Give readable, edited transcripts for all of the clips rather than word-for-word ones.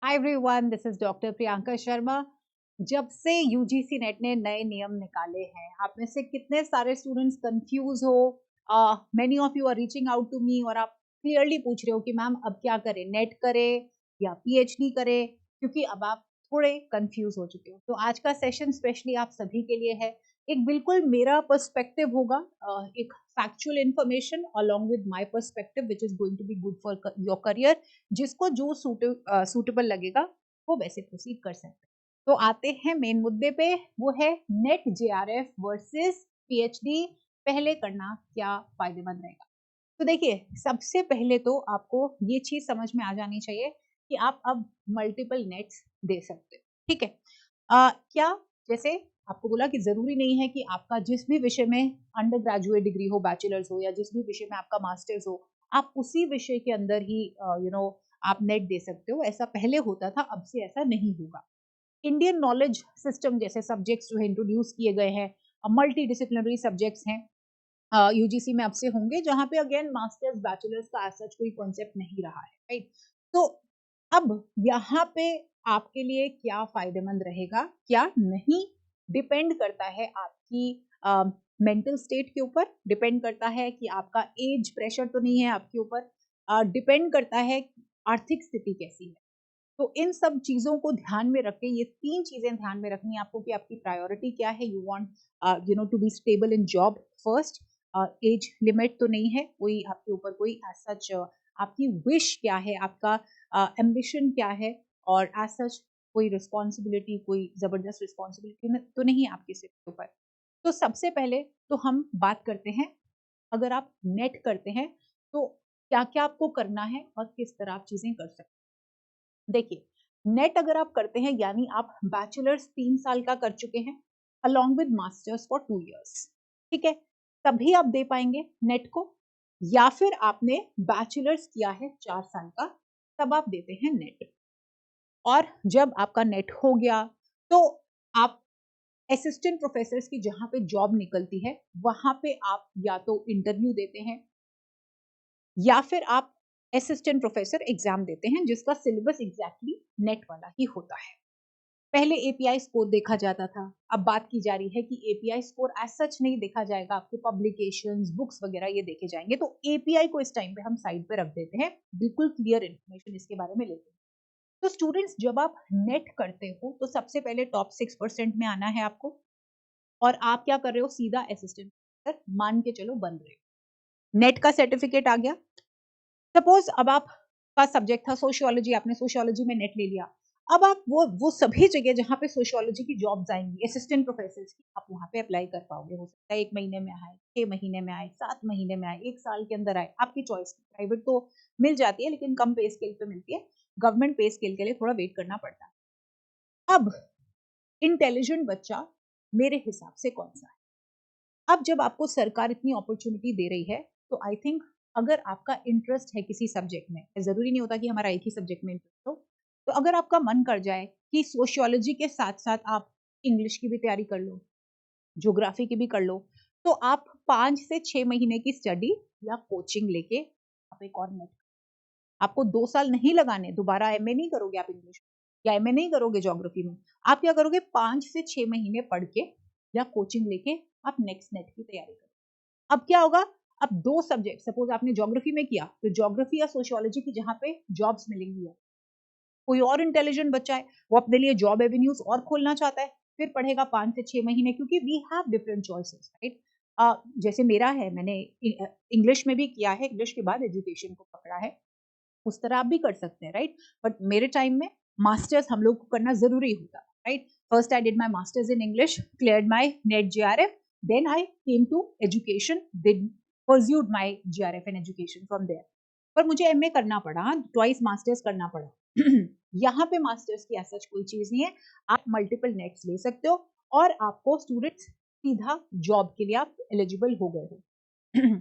Hi everyone, this is doctor Priyanka Sharma. जब से UGC net ने नए नियम निकाले हैं, आप में से कितने सारे स्टूडेंट्स कंफ्यूज हो। Many of you are reaching out to me और आप क्लियरली पूछ रहे हो कि मैम अब क्या करें, नेट करें या पीएचडी करें, क्योंकि अब आप थोड़े कंफ्यूज हो चुके हो। तो आज का सेशन स्पेशली आप सभी के लिए है। एक बिल्कुल मेरा पर्सपेक्टिव होगा, एक factual information along with my perspective which is going to be good for your career. जिसको जो सूटेबल लगेगा वो वैसे प्रोसीड कर सकते हैं। तो आते हैं मेन मुद्दे पे, वो है नेट जेआरएफ वर्सेस पीएचडी, पहले करना क्या फायदेमंद रहेगा। तो देखिए, सबसे पहले तो आपको ये चीज समझ में आ जानी चाहिए कि आप अब मल्टीपल नेट्स दे सकते हो। ठीक है। क्या, जैसे आपको बोला कि जरूरी नहीं है कि आपका जिस भी विषय में अंडर ग्रेजुएट डिग्री हो, बैचलर्स हो, या जिस भी विषय में आपका मास्टर्स हो, आप उसी विषय के अंदर ही आप नेट दे सकते हो। ऐसा पहले होता था, अब से ऐसा नहीं होगा। इंडियन नॉलेज सिस्टम जैसे सब्जेक्ट्स जो है इंट्रोड्यूस किए गए हैं, मल्टी डिसिप्लिनरी सब्जेक्ट्स हैं, यूजीसी में अब से होंगे, जहाँ पे अगेन मास्टर्स बैचलर्स का सच कोई कॉन्सेप्ट नहीं रहा है, राइट। तो अब यहाँ पे आपके लिए क्या फायदेमंद रहेगा, क्या नहीं, डिपेंड करता है आपकी मेंटल स्टेट के ऊपर, डिपेंड करता है कि आपका एज प्रेशर तो नहीं है आपके ऊपर, डिपेंड करता है आर्थिक स्थिति कैसी है। तो इन सब चीजों को ध्यान में रख के, ये तीन चीजें ध्यान में रखनी है आपको कि आपकी प्रायोरिटी क्या है। You want to be stable in job first. Age limit तो नहीं है कोई आपके ऊपर, कोई एज सच आपकी विश क्या है, आपका एम्बिशन क्या है, और एज सच कोई रिस्पॉन्सिबिलिटी, कोई जबरदस्त रिस्पॉन्सिबिलिटी तो नहीं है आपके सिर के ऊपर। तो सबसे पहले तो हम बात करते हैं, अगर आप नेट करते हैं तो क्या क्या आपको करना है और किस तरह आप चीजें कर सकते हैं। देखिए, नेट अगर आप करते हैं यानी आप बैचलर्स 3 साल का कर चुके हैं along with masters for 2 years. ठीक है, तभी आप दे पाएंगे नेट को। या फिर आपने बैचलर्स किया है 4 साल का, तब आप देते हैं नेट। और जब आपका नेट हो गया तो आप असिस्टेंट प्रोफेसर्स की जहां पे जॉब निकलती है, वहां पे आप या तो इंटरव्यू देते हैं या फिर आप असिस्टेंट प्रोफेसर एग्जाम देते हैं, जिसका सिलेबस एग्जैक्टली नेट वाला ही होता है। पहले एपीआई स्कोर देखा जाता था, अब बात की जा रही है कि एपीआई स्कोर एज सच नहीं देखा जाएगा, आपके पब्लिकेशंस, बुक्स वगैरह ये देखे जाएंगे। तो एपीआई को इस टाइम पे हम साइड पे रख देते हैं, बिल्कुल क्लियर इन्फॉर्मेशन इसके बारे में लेते हैं। तो स्टूडेंट्स, जब आप नेट करते हो तो सबसे पहले टॉप 6% में आना है आपको। और आप क्या कर रहे हो, सीधा असिस्टेंट प्रोफेसर मान के चलो बन रहे हो, नेट का सर्टिफिकेट आ गया। सपोज अब आपका सब्जेक्ट था सोशियोलॉजी, आपने सोशियोलॉजी में नेट ले लिया। अब आप वो सभी जगह जहाँ पे सोशियोलॉजी की जॉब्स आएंगी असिस्टेंट प्रोफेसर की, आप वहां पे अप्लाई कर पाओगे। हो सकता है 1 महीने में आए, 6 महीने में आए, 7 महीने में आए, 1 साल के अंदर आए, आपकी चॉइस। प्राइवेट तो मिल जाती है लेकिन कम पे स्केल पे मिलती है, गवर्नमेंट पे स्केल के लिए थोड़ा वेट करना पड़ता है। अब इंटेलिजेंट बच्चा मेरे हिसाब से कौन सा है? अब जब आपको सरकार इतनी अपॉर्चुनिटी दे रही है, तो आई थिंक अगर आपका इंटरेस्ट है किसी सब्जेक्ट में, जरूरी नहीं होता कि हमारा एक ही सब्जेक्ट में इंटरेस्ट हो, तो अगर आपका मन कर जाए कि सोशियोलॉजी के साथ साथ आप इंग्लिश की भी तैयारी कर लो, ज्योग्राफी की भी कर लो, तो आप 5 से 6 महीने की स्टडी या कोचिंग लेके आप एक और नेट, आपको 2 साल नहीं लगाने, दोबारा एमए नहीं करोगे आप इंग्लिश या एमए नहीं करोगे ज्योग्राफी में। आप क्या करोगे, 5 से 6 महीने पढ़ के या कोचिंग लेके आप नेक्स्ट नेट की तैयारी करोगे। अब क्या होगा, अब 2 सब्जेक्ट, सपोज आपने ज्योग्राफी में किया, तो ज्योग्राफी या सोशियोलॉजी की जहां पे जॉब्स मिलेंगी, कोई और इंटेलिजेंट बच्चा है, वो अपने लिए जॉब एवेन्यूज और खोलना चाहता है, फिर पढ़ेगा 5 से 6 महीने, क्योंकि we have different choices, right. जैसे मेरा है, मैंने इंग्लिश में भी किया है, इंग्लिश के बाद एजुकेशन को पकड़ा है, उस तरह आप भी कर सकते हैं, राइट। बट मेरे टाइम में मास्टर्स हम लोग को करना जरूरी होता, right. First I did my masters in English, cleared my NET JRF, then I came to education, did pursued my GRF in education from there। पर मुझे एमए करना पड़ा, ट्वाइस मास्टर्स करना पड़ा। यहाँ पे मास्टर्स की ऐसा कोई चीज नहीं है, आप मल्टीपल नेट्स ले सकते हो और आपको स्टूडेंट्स सीधा जॉब के लिए आप एलिजिबल हो गए हो।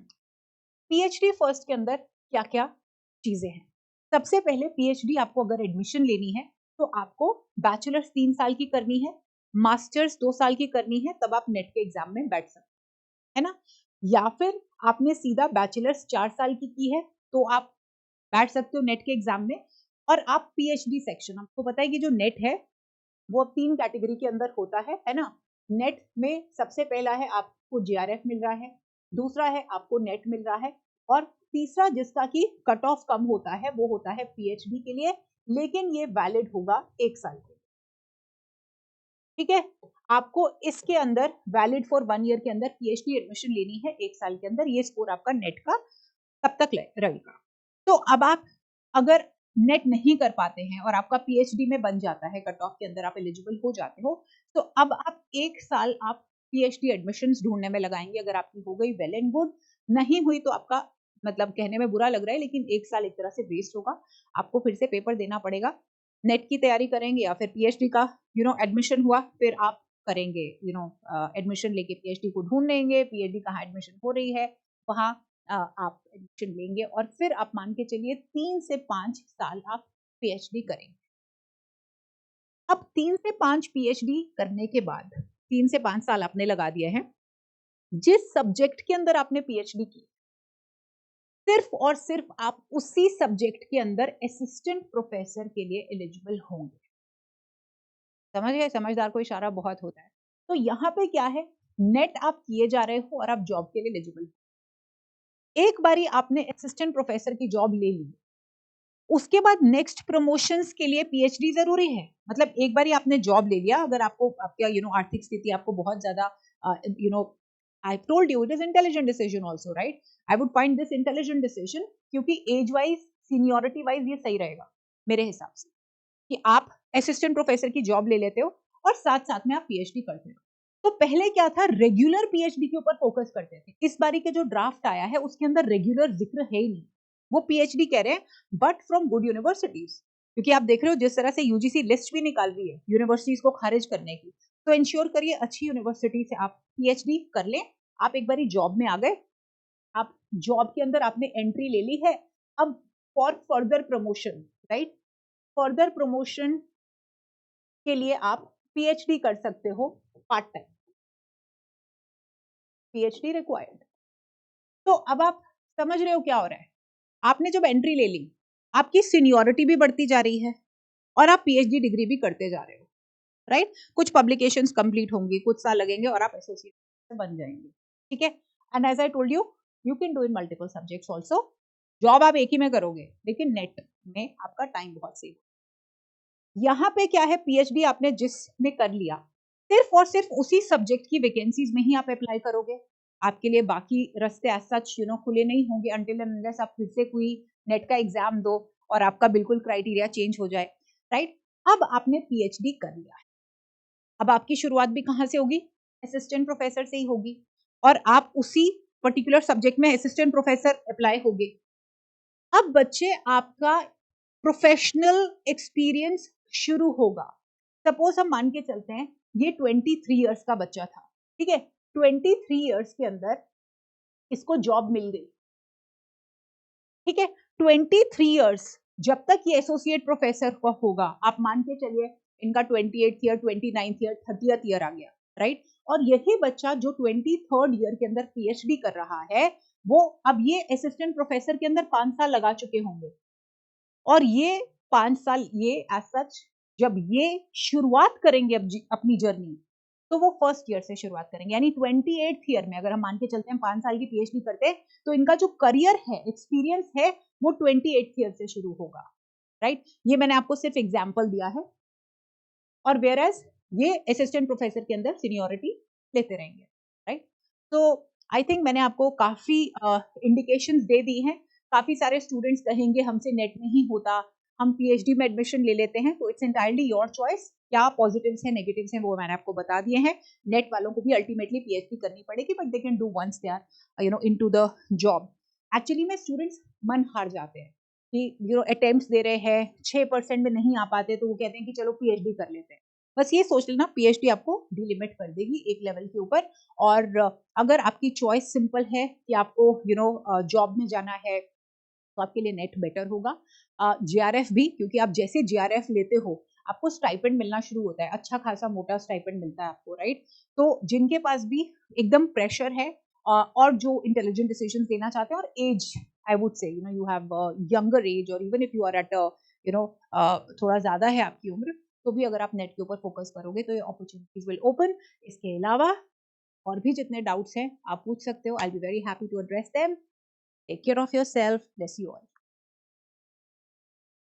पीएचडी फर्स्ट के अंदर क्या क्या चीजें हैं? सबसे पहले पीएचडी आपको अगर एडमिशन लेनी है तो आपको बैचलर्स 3 साल की करनी है, मास्टर्स 2 साल की करनी है, तब आप नेट के एग्जाम में बैठ सकते है ना। या फिर आपने सीधा बैचलर्स 4 साल की है तो आप बैठ सकते हो नेट के एग्जाम में। और आप पीएचडी सेक्शन, आपको पता है कि जो नेट है वो 3 कैटेगरी के अंदर होता है ना। नेट में सबसे पहला है आपको जीआरएफ मिल रहा है, दूसरा है आपको नेट मिल रहा है, और तीसरा जिसका कि कट ऑफ कम होता है वो होता है पीएचडी के लिए, लेकिन ये वैलिड होगा 1 साल के लिए। ठीक है, आपको इसके अंदर वैलिड फॉर 1 ईयर के अंदर पीएचडी एडमिशन लेनी है 1 साल के अंदर, ये स्कोर आपका नेट का तब तक रहेगा। तो अब आप अगर नेट नहीं कर पाते हैं और आपका पीएचडी में बन जाता है, कट ऑफ के अंदर आप एलिजिबल हो जाते हो, तो अब आप 1 साल आप पीएचडी एडमिशंस ढूंढने में लगाएंगे। अगर आपकी हो गई वेल एंड गुड, नहीं हुई तो आपका मतलब कहने में बुरा लग रहा है लेकिन 1 साल एक तरह से वेस्ट होगा, आपको फिर से पेपर देना पड़ेगा। नेट की तैयारी करेंगे या फिर पीएचडी का एडमिशन हुआ, फिर आप करेंगे एडमिशन लेके पीएचडी को ढूंढ लेंगे, पीएचडी कहाँ एडमिशन हो रही है वहाँ आप एडमिशन लेंगे, और फिर आप मान के चलिए 3 से 5 साल आप पीएचडी करेंगे। अब 3 से 5 पीएचडी करने के बाद 3 से 5 साल आपने लगा दिए हैं, जिस सब्जेक्ट के अंदर आपने पीएचडी की, सिर्फ और सिर्फ आप उसी सब्जेक्ट के अंदर असिस्टेंट प्रोफेसर के लिए एलिजिबल होंगे। समझ गए? समझदार को इशारा बहुत होता है। तो यहाँ पे क्या है, नेट आप किए जा रहे हो और आप जॉब के लिए एलिजिबल हो। एक बारी आपने असिस्टेंट प्रोफेसर की जॉब ले ली, उसके बाद नेक्स्ट प्रमोशंस के लिए पीएचडी जरूरी है। मतलब एक बारी आपने जॉब ले लिया, अगर आपको आपका आर्थिक स्थिति आपको बहुत ज्यादा आई told you it is intelligent decision also, right? I would find this intelligent decision, क्योंकि एज वाइज सीनियोरिटी वाइज ये सही रहेगा मेरे हिसाब से, कि आप असिस्टेंट प्रोफेसर की जॉब ले लेते हो और साथ साथ में आप पीएचडी करते हो। तो पहले क्या था, रेगुलर पीएचडी के ऊपर फोकस करते थे। इस बारी के जो ड्राफ्ट आया है उसके अंदर रेगुलर जिक्र है ही नहीं, वो पीएचडी कह रहे हैं बट फ्रॉम गुड यूनिवर्सिटीज, क्योंकि आप देख रहे हो जिस तरह से यूजीसी लिस्ट भी निकाल रही है यूनिवर्सिटीज को खारिज करने की, तो इंश्योर करिए अच्छी यूनिवर्सिटी से आप पीएचडी कर लें। आप एक बारी जॉब में आ गए, आप जॉब के अंदर आपने एंट्री ले ली है, अब for further promotion, right, further promotion के लिए आप पीएचडी कर सकते हो पार्ट टाइम, पीएचडी रिक्वायर्ड। तो अब आप समझ रहे हो क्या हो रहा है, आपने जब एंट्री ले ली, आपकी सीनियोरिटी भी बढ़ती जा रही है और आप पीएचडी डिग्री भी करते जा रहे हो, राइट? कुछ पब्लिकेशंस कंप्लीट होंगी, कुछ साल लगेंगे और आप एसोसिएट बन जाएंगे, ठीक है? And as I told you, you can do in multiple subjects also. Job आप एक ही में करोगे लेकिन नेट में आपका टाइम बहुत सेव। यहाँ पे क्या है, पीएचडी आपने जिसमें कर लिया, सिर्फ और सिर्फ उसी सब्जेक्ट की वैकेंसीज में ही आप अप्लाई करोगे। आपके लिए बाकी रास्ते एज सच खुले नहीं होंगे अंटिल एंड अनलेस आप फिर से कोई नेट का एग्जाम दो और आपका बिल्कुल क्राइटेरिया चेंज हो जाए, राइट? अब आपने पीएचडी कर लिया है, अब आपकी शुरुआत भी कहाँ से होगी, असिस्टेंट प्रोफेसर से ही होगी, और आप उसी पर्टिकुलर सब्जेक्ट में असिस्टेंट प्रोफेसर अप्लाई होगे। अब बच्चे आपका प्रोफेशनल एक्सपीरियंस शुरू होगा। सपोज हम मान के चलते हैं ये 23 इयर्स का बच्चा था, ठीक है? 23 इयर्स के अंदर इसको जॉब मिल गई, ठीक है? 23 इयर्स जब तक ये एसोसिएट प्रोफेसर का होगा, आप मान के चलिए इनका 28th year, 29th year, 30th year आ गया, राइट? और यही बच्चा जो 23rd ईयर के अंदर पीएचडी कर रहा है, वो अब ये असिस्टेंट प्रोफेसर के अंदर 5 साल लगा चुके होंगे, और ये 5 साल ये एज सच जब ये शुरुआत करेंगे अपनी जर्नी, तो वो फर्स्ट ईयर से शुरुआत करेंगे, यानी 28th ईयर में अगर हम मान के चलते हैं 5 साल की पीएचडी करते हैं, तो इनका जो करियर है, एक्सपीरियंस है, वो 28th ईयर से शुरू होगा, राइट? ये मैंने आपको सिर्फ एग्जाम्पल दिया है, और वेयर एज ये असिस्टेंट प्रोफेसर के अंदर सीनियोरिटी लेते रहेंगे, राइट? तो आई थिंक मैंने आपको काफी इंडिकेशंस दे दी हैं। काफी सारे स्टूडेंट्स कहेंगे हमसे नेट नहीं होता, हम पीएचडी में एडमिशन ले लेते हैं, तो इट्स एंटायरली योर चॉइस। क्या पॉजिटिव्स हैं, नेगेटिव्स हैं, वो मैंने आपको बता दिए हैं। नेट वालों को भी अल्टीमेटली पीएचडी करनी पड़ेगी, but they can do once they are into the job. Actually में स्टूडेंट्स मन हार जाते हैं कि अटेम्प्ट्स दे रहे हैं, 6% में नहीं आ पाते, तो वो कहते हैं कि चलो पीएचडी कर लेते हैं। बस ये सोच लेना, पीएचडी आपको डिलिमिट कर देगी एक लेवल के ऊपर। और अगर आपकी चॉइस सिंपल है कि आपको जॉब में जाना है, तो आपके लिए नेट बेटर होगा। जीआरएफ भी, क्योंकि आप जैसे जीआरएफ लेते हो आपको स्टाइपेंड मिलना शुरू होता है, अच्छा खासा मोटा स्टाइपेंड मिलता है आपको, राइट? तो जिनके पास भी एकदम प्रेशर है और जो इंटेलिजेंट डिसीजंस लेना चाहते हैं, और age, I would say you have younger age, और even if you are at you know थोड़ा ज़्यादा है आपकी उम्र, तो भी अगर आप नेट के ऊपर फोकस करोगे तो ये अपॉर्चुनिटीज विल ओपन। इसके अलावा और भी जितने डाउट्स हैं आप पूछ सकते हो, I be very happy to address them. Take care of your self, bless you all.